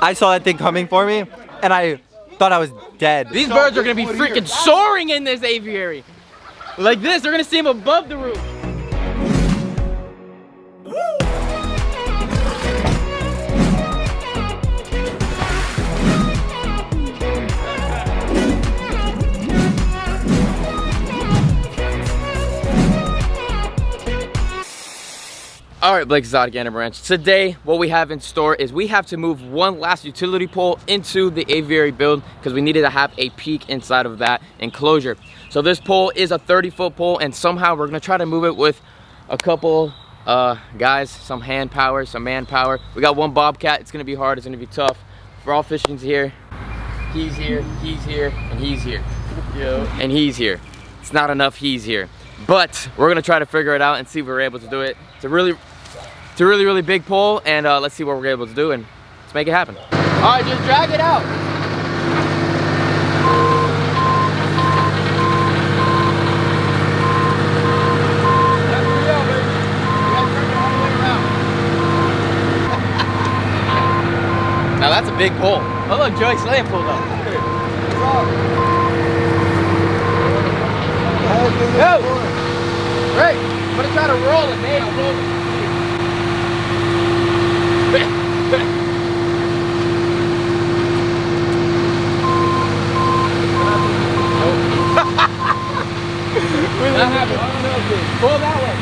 I saw that thing coming for me, and I thought I was dead. These birds are gonna be freaking soaring in this aviary. Like this, they're gonna see him above the roof. All right, Blake's Exotic Animal Ranch. Today, what we have in store is we have to move one last utility pole into the aviary build because we needed to have a peak inside of that enclosure. So this pole is a 30-foot pole, and somehow we're gonna try to move it with a couple guys, some hand power, some manpower. We got one bobcat. It's gonna be hard, it's gonna be tough. For all fishing's here, he's here, and he's here. Yo. And he's here. It's not enough, he's here. But we're gonna try to figure it out and see if we're able to do it. It's a really big pole, and let's see what we're able to do, and let's make it happen. All right, just drag it out. Now that's a big pole. Oh look, Joey Slayton pulled up. Yo! Great! I'm gonna try to roll it, man. Pull that way.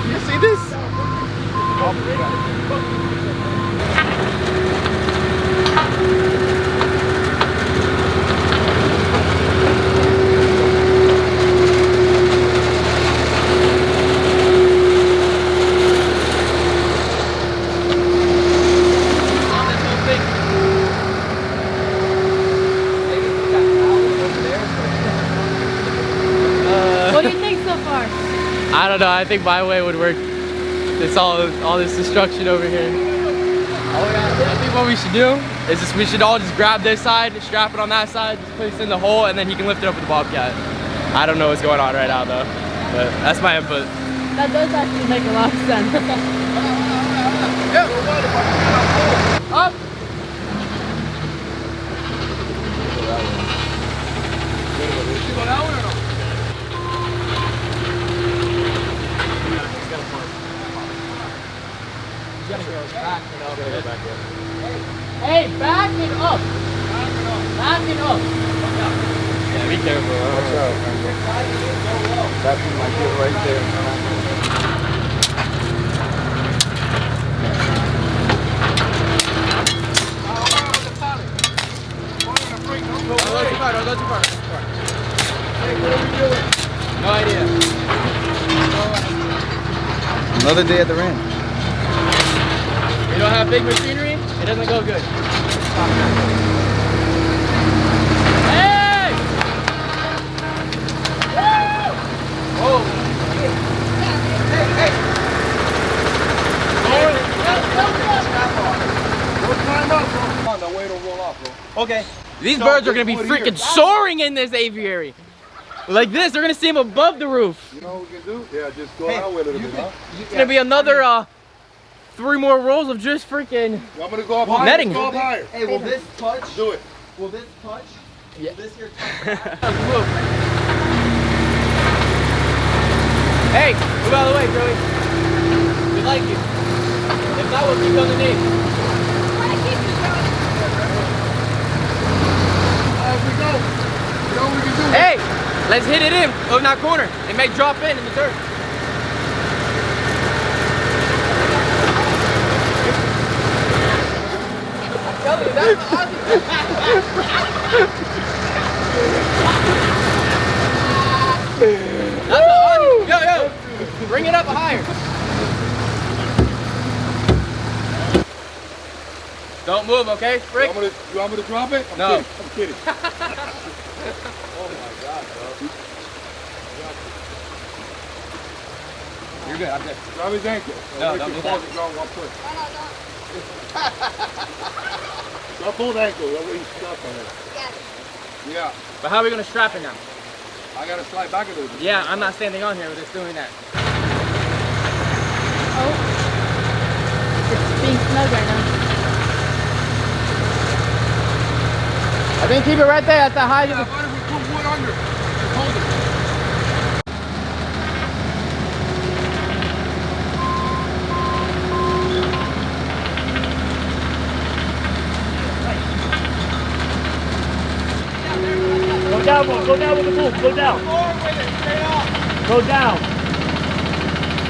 You see this? What do you think so far? I don't know. I think my way would work. It's all this destruction over here. I think what we should do is we should all just grab this side, strap it on that side, just place it in the hole, and then he can lift it up with the bobcat. I don't know what's going on right now though, but that's my input. That does actually make a lot of sense. Up. Hey, back it up! Back it up! Yeah, be careful. Watch out. That might get right there. Don't go too far. Hey, what are we doing? No idea. Another day at the ranch. We don't have big machinery, it doesn't go good. Hey! Whoa! Hey! Okay. These birds are gonna be freaking soaring in this aviary. Like this, they're gonna see him above the roof. You know what we can do? Yeah, just go out with it a little bit, huh? It's gonna be another 3 more rows of just freaking I'm gonna go up higher. netting. Go up higher. Hey, will this touch? Do it. Will this touch? Yeah. Will this here touch? Move. Hey, move out of the way, Joey. We like you. If not, we'll keep underneath. As we go. You know what we can do? Hey, let's hit it in on that corner. It may drop in the dirt. I'm telling you, that's the Yo, bring it up higher. Don't move, okay, Rick? You want me to drop it? No. I'm kidding. Oh my God, bro. You're good, I'm good. Grab his ankle. No, don't do that. One push. Don't pull the ankle. That way he's stuck on it. Yes. Yeah. But how are we gonna strap it now? I gotta slide back a little bit. Yeah, I'm not standing on here with just doing that. Oh. It's being snug right now. I think keep it right there at the height of Yeah, the... what if we put wood under? Just hold it. Go down, boy. Go down with the boom. Go down. Go down.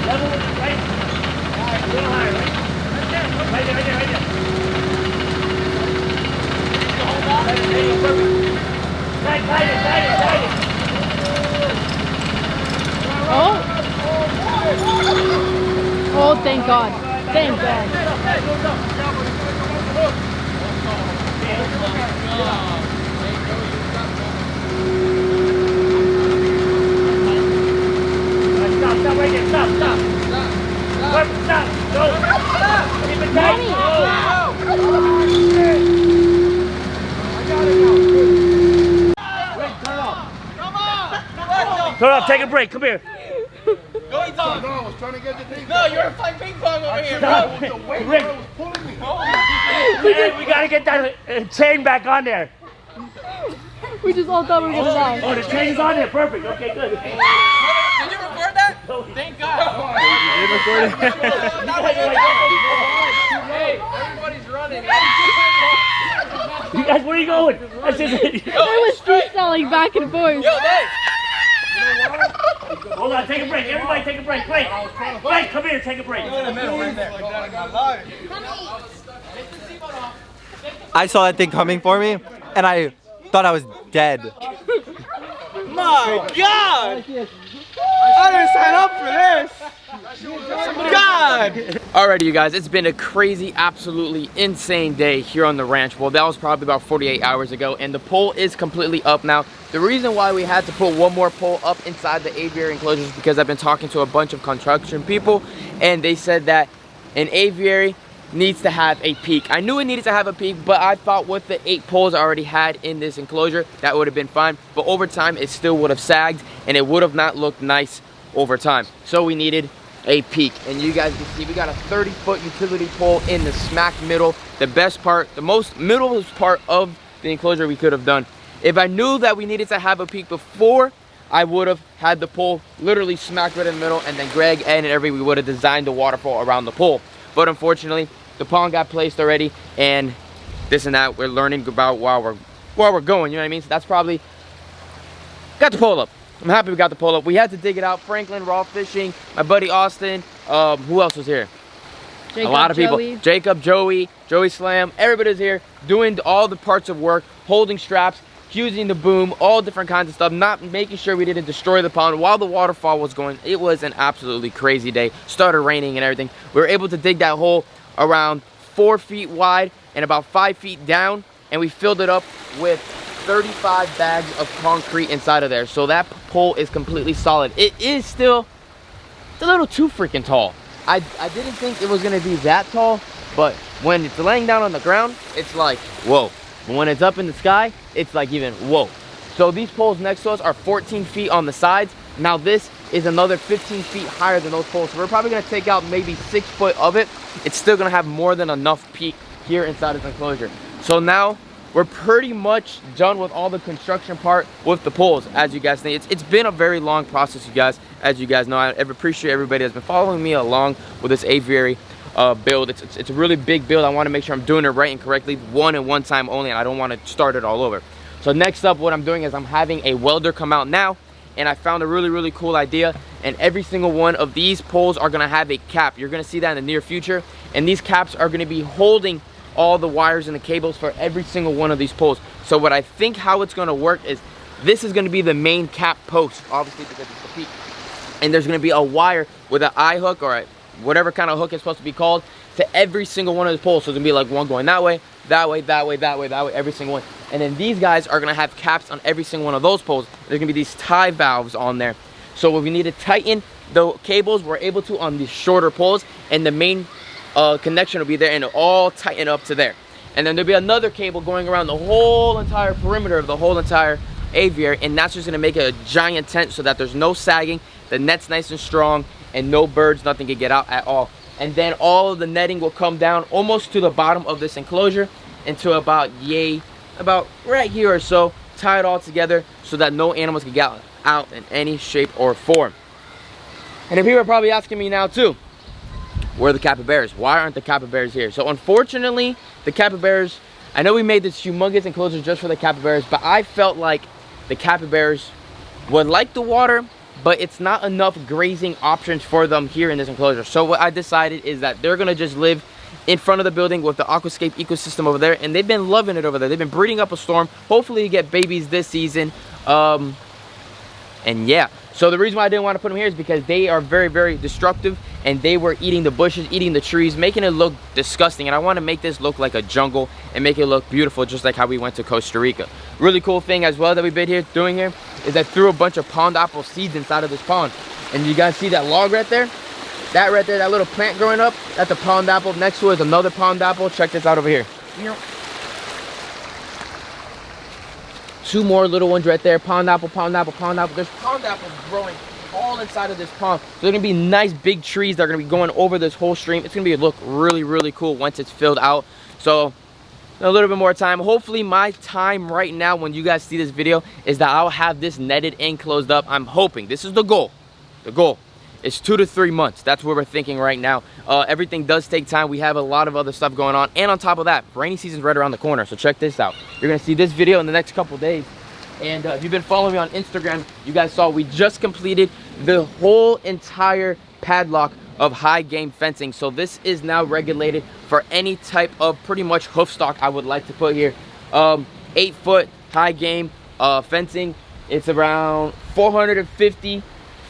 Level with it, right? A little higher, right? Right there, right there, right there. Hold on. There you go, perfect. Tight it. Oh. Oh, thank God. Thank God. Stop right there. Stop. Perfect, stop. Go. Keep it tight. Go. Turn off. Take a break. Come here. No, I was trying to get the thing. No, you're playing ping pong over here, bro. Stop. Rick, Pulling me. hey, we gotta get that chain back on there. We just all thought we were gonna die. Oh, the chain is on there. Perfect. Okay, good. Did you record that? Thank God. Hey, everybody's running. You guys, where are you going? That's just it. They was freestyling back and forth. Yo, Dave. Hold on, take a break. Everybody take a break. Blake, come here, take a break. In the middle, right there. I saw that thing coming for me, and I thought I was dead. My God! I didn't sign up for this! God! Alrighty, you guys, it's been a crazy, absolutely insane day here on the ranch. Well, that was probably about 48 hours ago, and the pole is completely up now. The reason why we had to put one more pole up inside the aviary enclosure is because I've been talking to a bunch of construction people, and they said that an aviary needs to have a peak. I knew it needed to have a peak, but I thought with the 8 poles I already had in this enclosure, that would have been fine. But over time, it still would have sagged, and it would have not looked nice over time. So we needed a peak, and you guys can see we got a 30-foot utility pole in the smack middle. The best part, the most middlest part of the enclosure we could have done. If I knew that we needed to have a peak before, I would have had the pole literally smack right in the middle, and then Greg, Ed, and everybody, we would have designed the waterfall around the pole. But unfortunately, the pond got placed already, and this and that we're learning about while we're going, you know what I mean? So that's probably got the pole up. I'm happy we got the pole up. We had to dig it out. Franklin, Raw Fishing, my buddy Austin, who else was here? Jacob, a lot of people. Joey. Jacob, Joey Slam, everybody's here doing all the parts of work, holding straps, using the boom, all different kinds of stuff, not making sure we didn't destroy the pond while the waterfall was going. It was an absolutely crazy day. Started raining and everything. We were able to dig that hole around 4 feet wide and about 5 feet down, and we filled it up with 35 bags of concrete inside of there. So that pole is completely solid. It is still, it's a little too freaking tall. I didn't think it was gonna be that tall, but when it's laying down on the ground, it's like, whoa. But when it's up in the sky, it's like even, whoa. So these poles next to us are 14 feet on the sides. Now this is another 15 feet higher than those poles. So we're probably gonna take out maybe 6 foot of it. It's still gonna have more than enough peak here inside this enclosure. So now we're pretty much done with all the construction part with the poles, as you guys think. It's been a very long process, you guys. As you guys know, I appreciate everybody that's been following me along with this aviary build. It's a really big build. I want to make sure I'm doing it right and correctly, one time only, and I don't want to start it all over. So next up, what I'm doing is I'm having a welder come out now, and I found a really cool idea. And every single one of these poles are gonna have a cap. You're gonna see that in the near future, and these caps are gonna be holding all the wires and the cables for every single one of these poles. So what I think how it's gonna work is this is gonna be the main cap post, obviously because it's the peak. And there's gonna be a wire with an eye hook or whatever kind of hook it's supposed to be called to every single one of the poles. So it's gonna be like one going that way, every single one. And then these guys are gonna have caps on every single one of those poles. There's gonna be these tie valves on there. So if we need to tighten the cables we're able to on these shorter poles, and the main connection will be there, and it'll all tighten up to there. And then there'll be another cable going around the whole entire perimeter of the whole entire aviary, and that's just gonna make it a giant tent so that there's no sagging, the net's nice and strong, and no birds, nothing can get out at all. And then all of the netting will come down almost to the bottom of this enclosure into about right here or so, tie it all together so that no animals can get out in any shape or form. And then people are probably asking me now too, where are the capybaras? Why aren't the capybaras here? So unfortunately, the capybaras, I know we made this humongous enclosure just for the capybaras, but I felt like the capybaras would like the water, but it's not enough grazing options for them here in this enclosure. So what I decided is that they're gonna just live in front of the building with the aquascape ecosystem over there, and they've been loving it over there. They've been breeding up a storm. Hopefully you get babies this season. And yeah, so the reason why I didn't want to put them here is because they are very, very destructive, and they were eating the bushes, eating the trees, making it look disgusting. And I want to make this look like a jungle and make it look beautiful, just like how we went to Costa Rica. Really cool thing as well that we've been doing here is I threw a bunch of pond apple seeds inside of this pond. And you guys see that log right there? That right there, that little plant growing up, that's a pond apple. Next to it is another pond apple. Check this out over here. Two more little ones right there. Pond apple, pond apple, pond apple. There's pond apples growing all inside of this pond. So they're gonna be nice big trees that are gonna be going over this whole stream. It's gonna look really, really cool once it's filled out. So a little bit more time. Hopefully my time right now when you guys see this video is that I'll have this netted and closed up. I'm hoping, this is the goal. The goal is 2 to 3 months. That's what we're thinking right now. Everything does take time. We have a lot of other stuff going on. And on top of that, rainy season's right around the corner. So check this out. You're gonna see this video in the next couple days. And if you've been following me on Instagram, you guys saw we just completed the whole entire padlock of high game fencing. So this is now regulated for any type of pretty much hoof stock I would like to put here. 8-foot high game fencing. It's around 450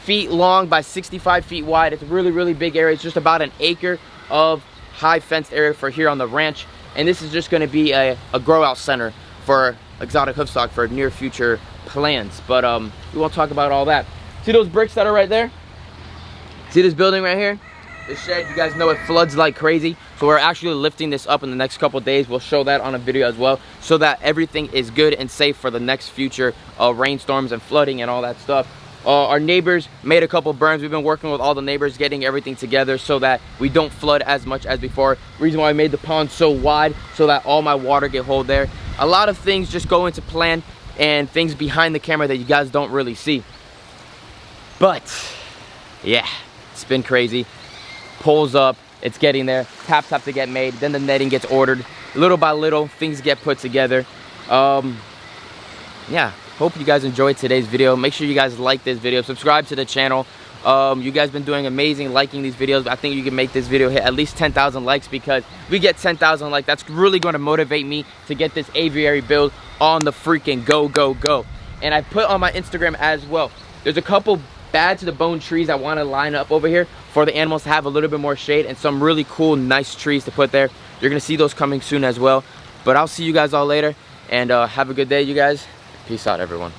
feet long by 65 feet wide. It's a really, really big area. It's just about an acre of high fenced area for here on the ranch. And this is just going to be a grow out center for exotic hoofstock for near future plans. But we won't talk about all that. See those bricks that are right there? See this building right here? This shed, you guys know it floods like crazy. So we're actually lifting this up in the next couple days. We'll show that on a video as well, so that everything is good and safe for the next future rainstorms and flooding and all that stuff. Our neighbors made a couple berms. We've been working with all the neighbors, getting everything together so that we don't flood as much as before. Reason why I made the pond so wide, so that all my water get hold there. A lot of things just go into plan, and things behind the camera that you guys don't really see. But yeah, it's been crazy. Poles up, it's getting there. Taps have to get made, then the netting gets ordered. Little by little, things get put together. Yeah, hope you guys enjoyed today's video. Make sure you guys like this video, subscribe to the channel. You guys been doing amazing liking these videos. I think you can make this video hit at least 10,000 likes, because we get 10,000 likes. That's really going to motivate me to get this aviary build on the freaking go. And I put on my Instagram as well, there's a couple bad to the bone trees I want to line up over here for the animals to have a little bit more shade, and some really cool nice trees to put there. You're going to see those coming soon as well. But I'll see you guys all later, and have a good day, you guys. Peace out, everyone.